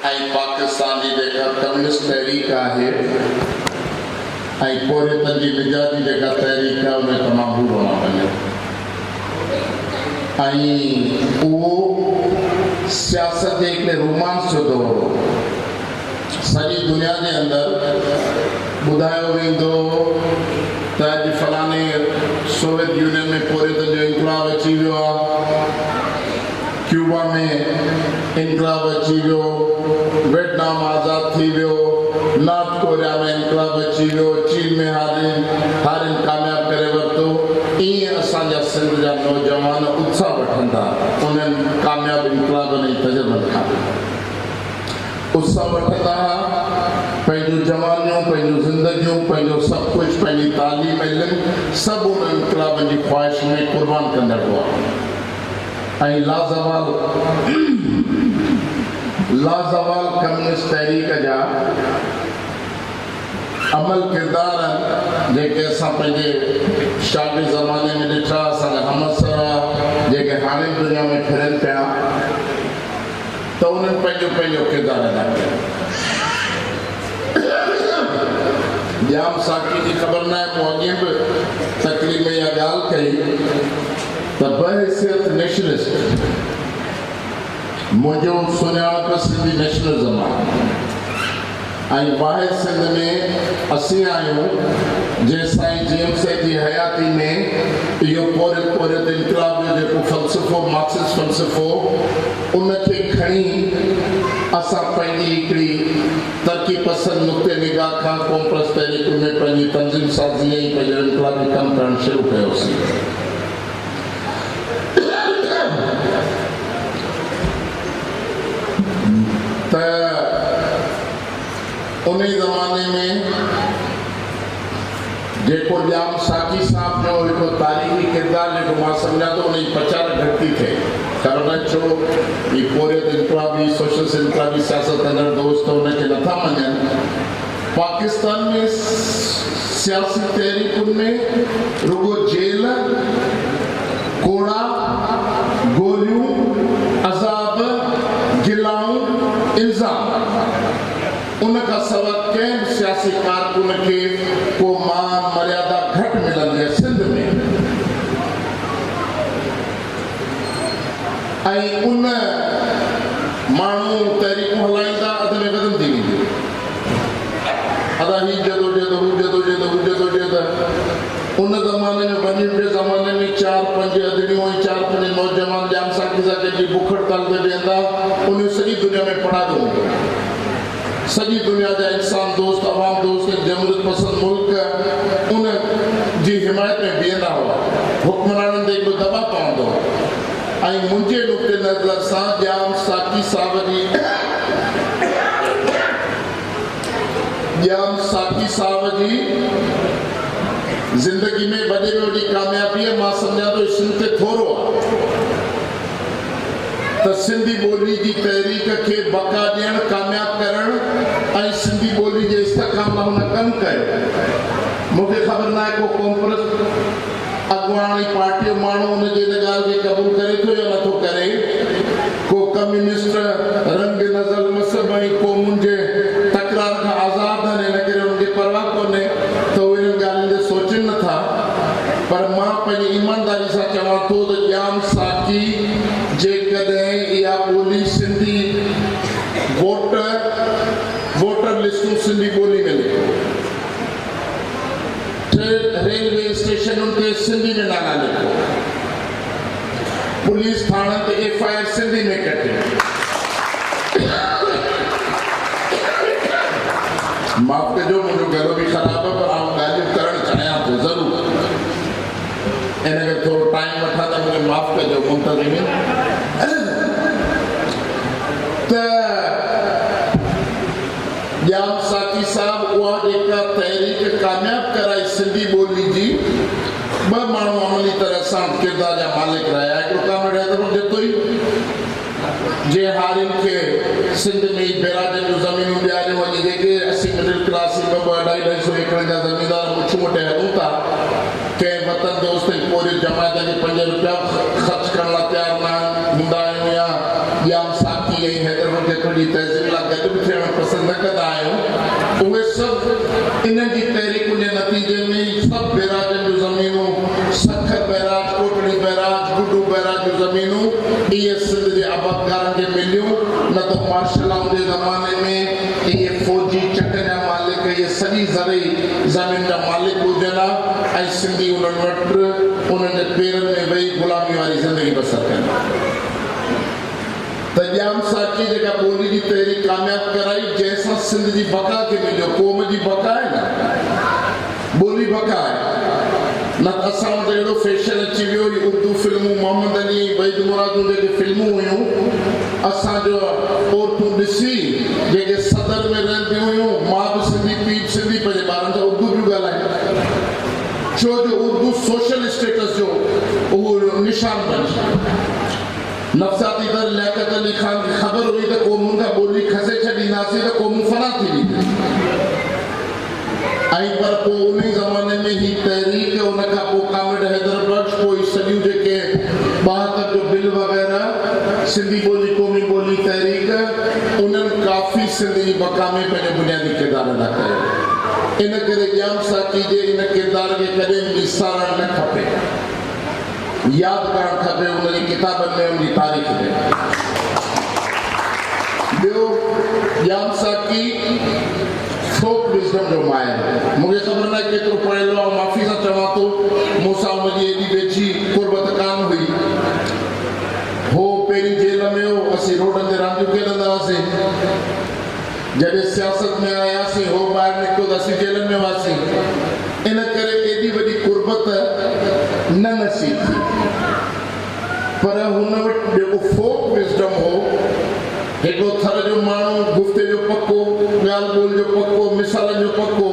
पाकिस्तान की कम्युनिस्ट तहरीक है पोरे तंजी निजात की तहरीक है उन्हें तमाम बुरो वो सियासत एक रोमांस जो दौर सारी दुनिया के अंदर बुधायो वेंदो फलाने सोवियत यूनियन में पूरे तो जो इनकलाब अची वो क्यूबा में इनकलाब अची वो वियतनाम आज़ाद थी वो नॉर्थ कोरिया में इनकलाब अची वो चीन में हारिन कामयाब करे वरतो ईअं असांजा सिंध जा नौजवान उत्साह वठंदा उन्हनि कामयाब इनकलाब ने तजुर्बनि खां उत्साह वठंदा पंहिंजूं जवानियूं पंहिंजूं ज़िंदगियूं पंहिंजो सभु कुझु पंहिंजी तालीम इल्म सभु उन इनकलाबनि जी ख़्वाहिश में क़ुर्बान कंदड़ हुआ ऐं लाज़वाल कम्युनिस्ट तहरीक जा अमल किरदार जेके असां पंहिंजे शागिर्द ज़माने में ॾिठा असांजा हमसर जेके हाणे दुनिया में फिरनि पिया त उन्हनि पंहिंजो पंहिंजो किरदारु अदा कयो जाम साकी की ख़बर न आहे मूं अॻे बि तकलीफ़ में इहा ॻाल्हि कई त बहैसियत नेशनलिस्ट मुंहिंजो सुञाणप सिंधी नेशनलिज़म आहे ऐं वाहिद सिंध में असीं आहियूं जंहिं साईं जेम्स जी हयाती में इहो पोरित इनकलाब जो जेको फ़लसफ़ो मार्क्सिस्ट फ़लसफ़ो उनखे खणी असां पंहिंजी हिकिड़ी तरक़ी पसंदि नुक़्ते निगाह खां कॉम्प्रेस तहरीक में पंहिंजी तंज़ीम साज़ी ऐं पंहिंजो इनकलाबी कमु करणु शुरू कयोसीं त उन ज़माने में जेको जाम साकी साहब जो हिकिड़ो तारीख़ी किरदारु जेको मां सम्झां थो उनजी पचार घटि थी थिए ख़बर न छो ही पोरियत इनकलाबी सोशलिस्ट इनकलाबी सियासत कंदड़ दोस्त उनखे नथा मञनि पाकिस्तान में सियासी तहरीकुनि में रुगो जेल कोड़ा गोलियूं अज़ाब गिलाऊं इल्ज़ाम उनखां सवाइ कंहिं बि सियासी कारकुन खे को मान मर्यादा घटि मिलंदी आहे सिंध में ऐं उन माण्हू तहरीकूं हलाईंदा अध में वधंदी वेंदी अदा ही जदोजहद उन ज़माने में वञे ॿिए ज़माने में 4-5 अदड़ियूं ऐं 4-5 नौजवान जाम साकी सां कंहिंजी बुख हड़ताल ते वेहंदा उन सॼी दुनिया में पढ़ायो हूंदो सॼी दुनिया जा इंसान दोस्त अवाम दोस्त जमहूरियत पसंद मुल्क उन जी हिमायत में बीहंदा हुआ हुक्मराननि ते हिकिड़ो दॿा पवंदो ऐं मुंहिंजे नुक़्ते नज़र सां जाम साकी साहब जी ज़िंदगी में वॾे में वॾी कामयाबी मां सम्झां थो सिंध ते थोरो आहे त सिंधी ॿोली जी तहरीक खे बका ॾियणु कामयाब करणु ऐं सिंधी ॿोली जे इस्तेकाम लाइ हुन कमु कयो मूंखे ख़बर न आहे को कॉम्प्रेस अॻुवाणी पार्टी जो माण्हू हुनजे इन ॻाल्हि खे क़बूल करे थो या नथो करे को कम्युनिस्ट रंग नज़र मसब ऐं को मुंहिंजे तकरार खां आज़ादु आहिनि हिन करे हुनखे परवाह कोन्हे त उहे इन्हनि ॻाल्हियुनि ते सोचनि नथा पर मां पंहिंजी ईमानदारी सां चवां थो त जाम साकी जेकॾहिं इहा ॿोली सिंधी वोटर लिस्टूं सिंधी ॿोली में लिखो रेलवे स्टेशनुनि ते सिंधी में नाला लिखो पुलिस थाणनि ते FIR सिंधी में कटे माफ़ कजो मुंहिंजो गलो बि ख़राबु आहे पर आउं ॻाल्हियूं करणु चाहियां थो ज़रूरु इन करे थोरो टाइम वठां त मूंखे माफ़ कजो मुंतज़िम त जाम साकी साहब उहा जेका तहरीक कामयाब कराई सिंधी ॿोली जी ॿ माण्हू अमली तरह सां किरदार जा मालिक रहिया हिकिड़ो कामिड़ हैदर जेको ई जे हारिन खे सिंध में बेराजनि जूं ज़मीनूं ॾियारियूं वञी जेके 80 मिडिल क्लास 2-2.5 एकड़ जा ज़मीनदार मुठ मुठे हलूं था कंहिं वतन दोस्त पोइ जमायत खे ₹5 ख़र्च करण लाइ तयारु न हूंदा आहियूं या जाम साकी ऐं हैदर जेको जी तहज़ीब लाइ गॾु बि थियणु पसंदि न कंदा आहियूं, उहे सभु इन्हनि जी तहरीकुनि जे नतीजे में सभु बैराजनि जूं ज़मीनूं, सखर बैराज, कोटड़ी बैराज, गुडू बैराज जूं ज़मीनूं इहे सिंध जे आबादकारनि खे मिलियूं। न त मार्शल जे ज़माने में इहे फ़ौजी चक जा मालिक, इहे सॼी ज़रई ज़मीन जा मालिक हुजनि हा ऐं सिंधी उन्हनि वटि उन्हनि जे पेरनि में वेही ग़ुलामी वारी ज़िंदगी बसर कनि। त ॼाम साकी जेका ॿोली जी तहरीक कामयाबु कराई, जंहिंसां सिंध जी बका खे मिलियो। क़ौम जी बका आहे न, ॿोली बका आहे न। असां वटि अहिड़ो फैशन अची वियो, उर्दू फिल्मूं, मोहम्मद अली, वहीद मुरादूं जेके फिल्मूं हुयूं, असांजो औरतूं ॾिसी जेके सदर में रहंदियूं हुयूं, मां बि सिंधी, पीउ बि सिंधी, पंहिंजे ॿारनि सां उर्दू पियूं ॻाल्हाइनि, छो जो उर्दू सोशल स्टेटस जो उहो निशान बणिजी। नफ़्साती दर लियाकत अली ख़ान खे ख़बर हुई त क़ौमुनि खां ॿोली खसे छॾींदासीं त क़ौमूं फना थी वेंदियूं। ऐं पर पोइ उन ज़माने में ही तहरीक, उन खां पोइ कामिड हैदर बख्श, पोइ सॼियूं जेके 72 जो बिल वग़ैरह, सिंधी ॿोली क़ौमी ॿोली तहरीक, उन्हनि काफ़ी सिंध जी बका में पंहिंजो बुनियादी किरदारु अदा कयो। इन करे ॼाम साकी जे इन किरदार खे कॾहिं बि विसारणु न खपे, यादि करणु खपे उनजी किताबनि में, उनजी तारीख़ में। ॿियो, ॼाम साकी फोक विज़डम जो माहिर। मूंखे ख़बर न आहे केतिरो पढ़ियलु आहे, माफ़ी सां चवां थो, मूंसां हुनजी एॾी वेझी कुर्बत कान हुई। हो पहिरीं जेल में हो, असीं रोडनि ते रांदियूं खेॾंदा हुआसीं। जॾहिं सियासत में आयासीं, हो ॿाहिरि निकितो त असीं जेलनि में हुआसीं। इन करे एॾी वॾी कुर्बत न नसीब थी। पर हुन वटि जेको फोक विज़डम हो, हिकिड़ो थर जो माण्हू, गुफ़्ते जो पको, ॻाल्हि ॿोल जो पको, मिसालनि जो पको,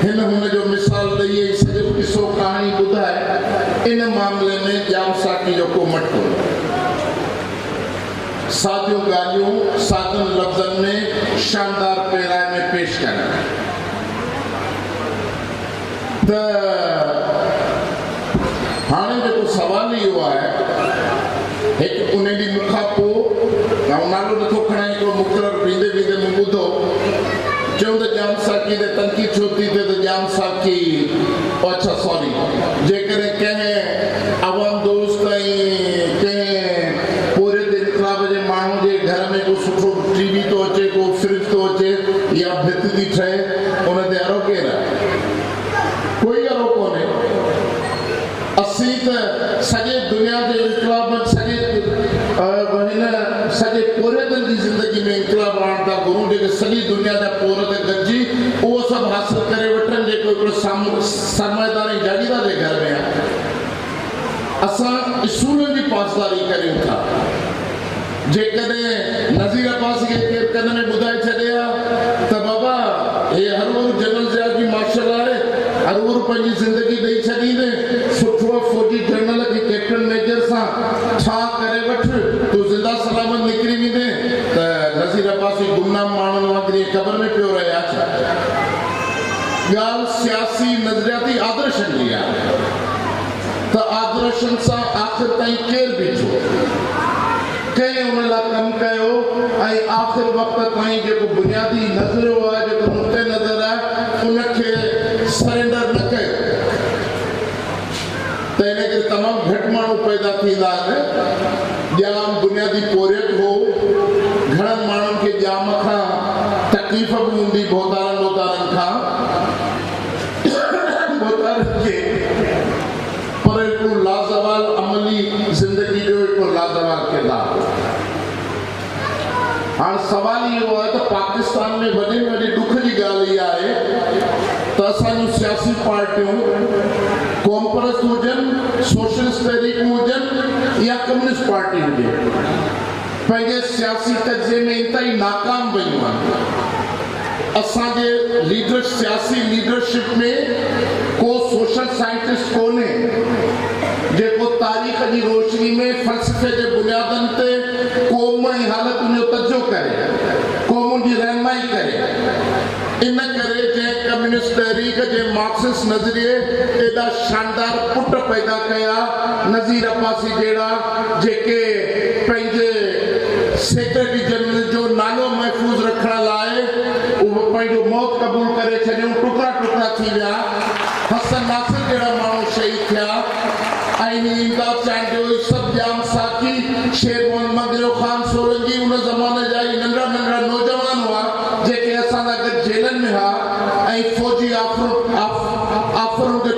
हिन हुनजो मिसाल ॾेई सॼो किसो कहाणी ॿुधाए। इन मामले में ॼाम साकी जो को मटको न। सादियूं ॻाल्हियूं सादनि लफ़्ज़नि में शानदार पहिराए में पेश करणु। त हाणे जेको सवाल इहो आहे, हिकु उन ॾींहुं मूंखां पोइ, नालो नथो खणां, हिकिड़ो मुक़ररु वेंदे वेंदे मूं ॿुधो, चयूं त ॼाम साकी ते तनक़ीद छो थी थिए, त ॼाम साकी, अच्छा सॉरी, जेकॾहिं कंहिं अवाम दोस्त ऐं कंहिं पूरे इनकलाब जे माण्हू जे घर में को सुठो टीवी थो अचे, को फ्रिज थो अचे, या भित थी ठहे, उन ते अरो केरु आहे? कोई अरो कोन्हे। असीं त सॼे दुनिया जे इनकलाब, सॼे पोरतनि जी ज़िंदगी में इनकलाब आणण था घुरूं, जेके सॼी दुनिया जा पोरत गॾिजी उहो सभु हासिल करे वठनि, जेको हिकिड़ो सरमाएदार ऐं जागीरदार जे घर में आहे। असां इसूलनि जी पासदारी करियूं था। जेकॾहिं नज़ीर अब्बास खे केरु कन में ॿुधाए छॾे हा त बाबा हे हर वरू जनरल ज़िया जी मार्शल आहे, हर वरू पंहिंजी ज़िंदगी ॾेई छॾींदे, सुठो फौजी जनरल खे कैप्टन मेजर सां छा करे वठ, तूं ज़िंदा सलामत निकिरी वेंदे, त नज़ीर अब्बास गुमनाम माण्हुनि वांगुरु ख़बर में पियो रहे आहे छा? ॻाल्हि सियासी नज़रियाती आदर्शनि जी आहे। त आदर्शनि सां आख़िर ताईं केरु बीठो, कंहिं उन लाइ कमु कयो, ऐं आख़िर वक़्त ताईं जेको बुनियादी नज़रियो आहे, जेको नुक़्ते नज़र आहे, उनखे सरेंडर न कयो। त इन करे तमामु घटि माण्हू पैदा थींदा आहिनि। ॼाम बुनियादी पोरियत हो, घणनि माण्हुनि खे ॼाम खां तकलीफ़ बि हूंदी, बोतारनि खां, पर हिकिड़ो लाज़वाल अमली ज़िंदगी जो हिकिड़ो लाज़वाल किरदारु। हाणे सवाल इहो आहे त पाकिस्तान में वॾे में वॾी ॾुख जी ॻाल्हि इहा आहे त असांजूं सियासी पार्टियूं, कॉमप्रस्त हुजनि, सोशलिस्ट तहरीकूं हुजनि या कम्युनिस्ट पार्टी हुजे, पंहिंजे सियासी तजिए में इंतई नाकाम वयूं आहिनि। असांजे सियासी लीडरशिप में को सोशल साइंटिस्ट कोन्हे जेको तारीख़ जी रोशनी में फ़लसफ़े जे बुनियादनि ते क़ौम ऐं हालतुनि जो तजो करे, क़ौमुनि जी रहनुमाई करे। इन करे जंहिं कम्युनिस्ट तहरीक जे मार्क्सिस्ट नज़रिए एॾा शानदार पुट पैदा कया, नज़ीर अब्बासी जहिड़ा, जेके पंहिंजे सेक्रेटरी जनरल जो नालो महफ़ूज़ रखनि थी विया, हसन नासिर जहिड़ा माण्हू शहीद थिया, ऐं इमदाद चांहि जो सब जाम साकी शेर मोहम्मद मगरो ख़ान सोलंकी उन ज़माने जा नंढड़ा नंढड़ा नौजवान हुआ जेके असां सां गॾु जेलनि में हुआ ऐं फौजी आफरुनि खे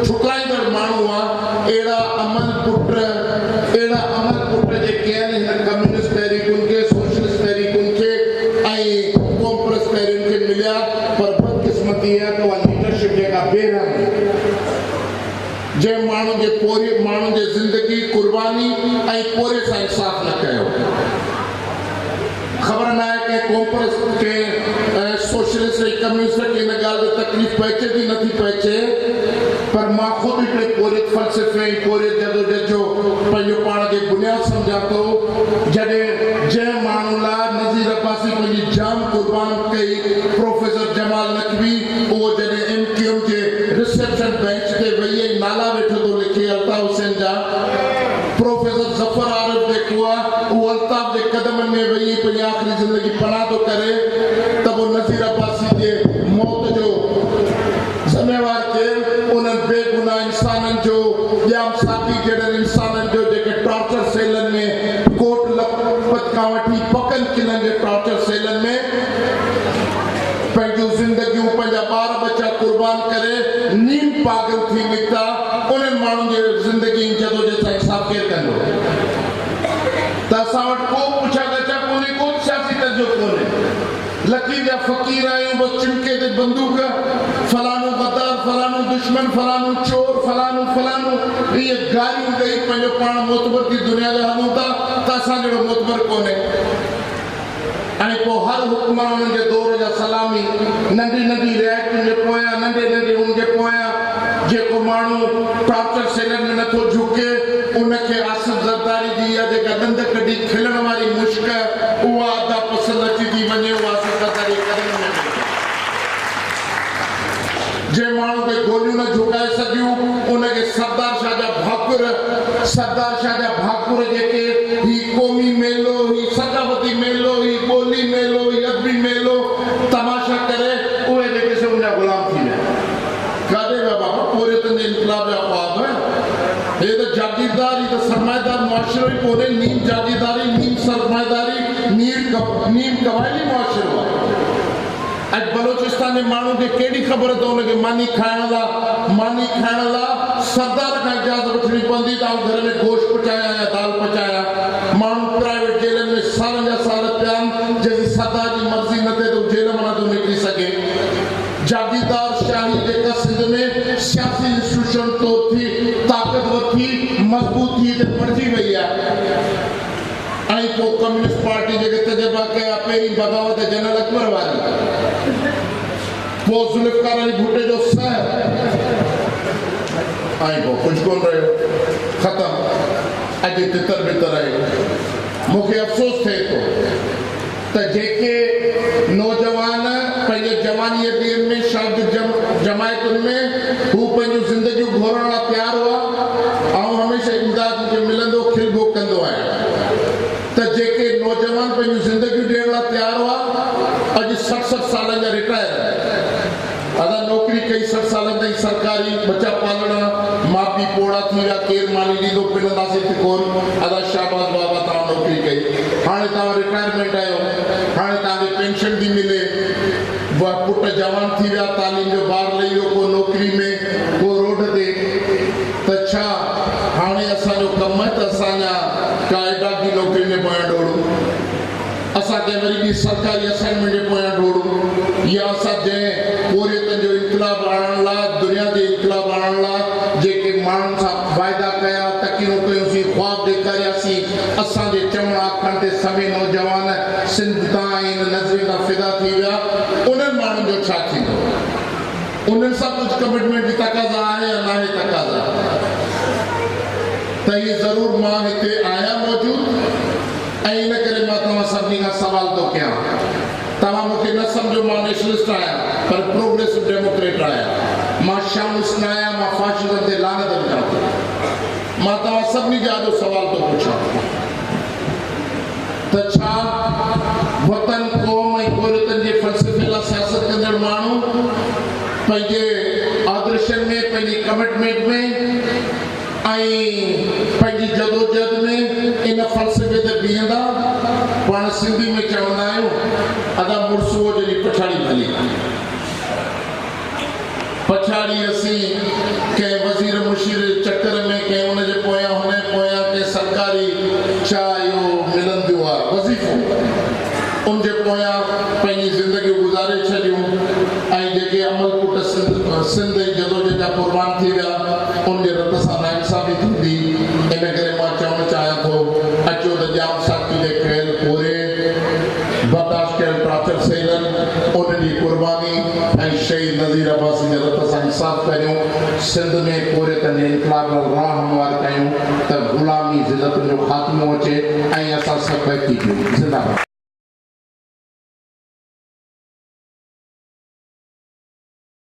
ठुकराईंदड़ माण्हू हुआ। अहिड़ा अमल पुट जेके आहिनि हिन कम्युनिस्ट तहरीकुनि खे, सोशलिस्ट तहरीकुनि खे ऐं कॉम्प्रेस तहरीकुनि खे मिलिया, पर बदकिस्मती इहा त उहा लीडरशिप जेका बेरहम जंहिं माण्हू जे ज़िंदगी कुर्बानी ऐं पोरे सां इंसाफ़ न कयो। ख़बर न आहे कंहिं कॉम्प्रेस खे सोशलिस्ट ऐं कम्युनिस्ट खे हिन ॻाल्हि ते तकलीफ़ पहुचे थी नथी पहुचे, पर मां ख़ुदि हिकिड़े पोरियत फ़लसफ़े ऐं पोरियत जदोजहद जो पंहिंजो पाण खे बुनियादु सम्झां थो। जंहिं माण्हू लाइ नज़ीर अब्बासी पंहिंजी जान कुर्बान कई, प्रोफेसर जमाल नकवी, उहो जॾहिं MQM जे रिसेप्शन बेंच ते वेही ऐं नाला वेठो थो लिखे अल्ताफ़ हुसैन जा, प्रोफेसर ज़फ़र आरिफ जेको आहे उहो अल्ताफ़ जे क़दमनि में वेही पंहिंजी आख़िरी ज़िंदगी पनाह थो करे, त पोइ नज़ीर अब्बासी जे मौत जो ज़िम्मेवार केरु? उन्हनि बेगुनाह इंसाननि जो, ॼाम साथी जहिड़नि इंसाननि जो जेके टॉर्चर सेलनि में, कोट लखपत खां वठी पकनि किलनि जे टॉर्चर सेलनि में पंहिंजूं ज़िंदगियूं, पंहिंजा ॿार बच्चा कुर्बान करे नीम पागल थी निकिता। उन्हनि माण्हुनि जे ज़िंदगी जदोजहद सां इंसाफ़ केरु कंदो? त असां वटि को पुछा गछा कोन्हे, को सियासी तजुर्बो कोन्हे। लकीर जा फ़क़ीर आहियूं, बसि चिमके ते बंदूक, फलाणो गद्दार, फलाणो दुश्मन, फलाणो चोर, फलाणो इहे गारियूं ॾेई पंहिंजो पाण मोतबर थी दुनिया जा हलूं था, त असां जहिड़ो मोतबर कोन्हे। ऐं पोइ हर हुक्मराननि जे दौर जा सलामी नंढी नंढी रियायतुनि जे पोयां, नंढे उनजे पोयां जेको माण्हू टॉर्चर सेलनि में नथो झुके, उनखे आसिफ ज़रदारी जी इहा जेका ॾंद कढी खिलण वारी मुश्क, उहा अदा पसंदि अची थी वञे, उहा आसिफ ज़रदारी कदमनि में जंहिं माण्हू खे गोलियूं न झुकाए सघियूं, उनखे सरदार शाह जा भाकुर जेके ही क़ौमी मेलो, ही सक़ाफ़ती मेलो, ही ॿोली मेलो, ही अदबी मेलो तमाशा करे, उहे जेके से उनजा ग़ुलाम थी विया। काॾे विया बाबा पोरियतनि जे इनक़लाब जा ख़्वाब? हे त जागीरदार, ही त सरमाएदार मुआशिरो ई कोन्हे। नीम जागीरदारी, नीम सरमाएदारी, नीम कबाइली मुआशिरो आहे। अॼु बलोचिस्तान जे माण्हू खे कहिड़ी ख़बर त हुनखे मानी खाइण लाइ सरदार खां इजाज़त वठणी पवंदी त घर में गोश्त पचाया या दाल पचाया। माण्हू प्राइवेट जेलनि में सालनि जा साल पिया आहिनि, जंहिंजी सरदार जी मर्ज़ी न थिए त हू जेल मां नथो निकिरी सघे। जागीरदार शाही जेका सिंध में सियासी इंस्टीट्यूशन तौर थी ताक़तवर थी, मज़बूत थी त पढ़जी वई आहे। ऐं पोइ कम्युनिस्ट पार्टी जेके तजुर्बा कया, पहिरीं बग़ावत जनरल अकबर वारी, पोइ ज़ुल्फ़िकार अली भुट्टो जो सहर, ऐं पोइ कुझु कोन रहियो, ख़तमु। अॼु तितर बितर आहे। मूंखे अफ़सोस थिए थो त जेके नौजवान पंहिंजे जवानीअ ॾींहंनि में शागिर्द जमायतुनि में हू पंहिंजूं ज़िंदगियूं घोरण लाइ तयारु हुआ। ऐं हमेशह इमदाद मूंखे मिलंदो, खिलबो कंदो आहियां त जेके नौजवान पंहिंजूं ज़िंदगियूं ॾियण लाइ तयारु हुआ, अॼु 60 सालनि जा रिटायर आहिनि। असां नौकिरी कई 60 सालनि ताईं सरकारी, बचा पालणा, माउ पीउ पोड़ा थी विया, केरु मानी ॾींदो, पिनंदासीं त कोन। असां शाहबाज़ बाबा तव्हां नौकिरी कई, हाणे तव्हां रिटायरमेंट आहियो, हाणे तव्हांखे पेंशन थी मिले, पुट जवान थी विया, तालीम जो ॿार लही वियो, को नौकिरी में, को रोड ते, त छा हाणे असांजो कमु आहे त असांजा काइदा जी नौकिरियुनि जे पोयां डोड़ूं, असांखे वरी बि सरकारी असाइनमेंट जे पोयां डोड़ूं, या असां जंहिं पोरियतनि जो इनक़लाब आणण लाइ, दुनिया जे इनक़लाब आणण लाइ जेके माण्हुनि सां वाइदा कया, तकीरूं कयोसीं, ख़्वाब ॾेखारियासीं, असांजे चवण आखण ते सभई नौजवान सिंध तां इन नज़रे खां फ़िदा थी विया। उन्हनि माण्हुनि जो छा थींदो? उन्हनि सां कुझु कमिटमेंट जी तक़ाज़ा आहे या न आहे तक़ाज़ा? त इहे ज़रूरु मां हिते आहियां मौजूदु, ऐं इन करे मां तव्हां सभिनी खां सवाल थो कयां। तव्हां मूंखे न सम्झो मां नेशनलिस्ट आहियां, पर प्रोग्रेसिव डेमोक्रेट आहियां। मां शामिस्ट न आहियां, मां फाशिज़म ते लानत विझां थो। मां तव्हां सभिनी खे ॾाढो सवाल थो पुछां त छा वतन, क़ौम ऐं पोरियतनि जे फ़लसफ़े लाइ सियासत कंदड़ माण्हू पंहिंजे कमिटमेंट में पंहिंजी जदोजहद में इन फ़लसफ़े ते बीहंदा। पाण सिंधी में चवंदा आहियूं अदा मुड़सुओ जॾहिं पछाड़ी भली पछाड़ी असीं कंहिं वज़ीर मुशीर चक्कर में कंहिं उनजे पोयां हुन पोयां कंहिं सरकारी छा इहो मिलंदियो आहे वज़ीफ़ो उनजे पोयां पंहिंजी ज़िंदगी गुज़ारे छॾियूं ऐं जेके अमलपुट सिंध जी जदोजहद जा कुर्बान थी विया उनजे रत सां नाइंसाफ़ी थींदी। इन करे मां चवणु चाहियां थो अचो त जाम साथी जे ख़ैर पूरे बर्दाश्त कयल टॉर्चर सहीलन उन जी कुर्बानी ऐं शहीद नज़ीर अब्बासी जे रत सां इंसाफ़ करियूं। सिंध में पूरे कंदे इनकलाब राह हमवार कयूं त ग़ुलामी ज़िलत जो ख़ात्मो अचे ऐं असां सभु थी ज़िंदाबाद।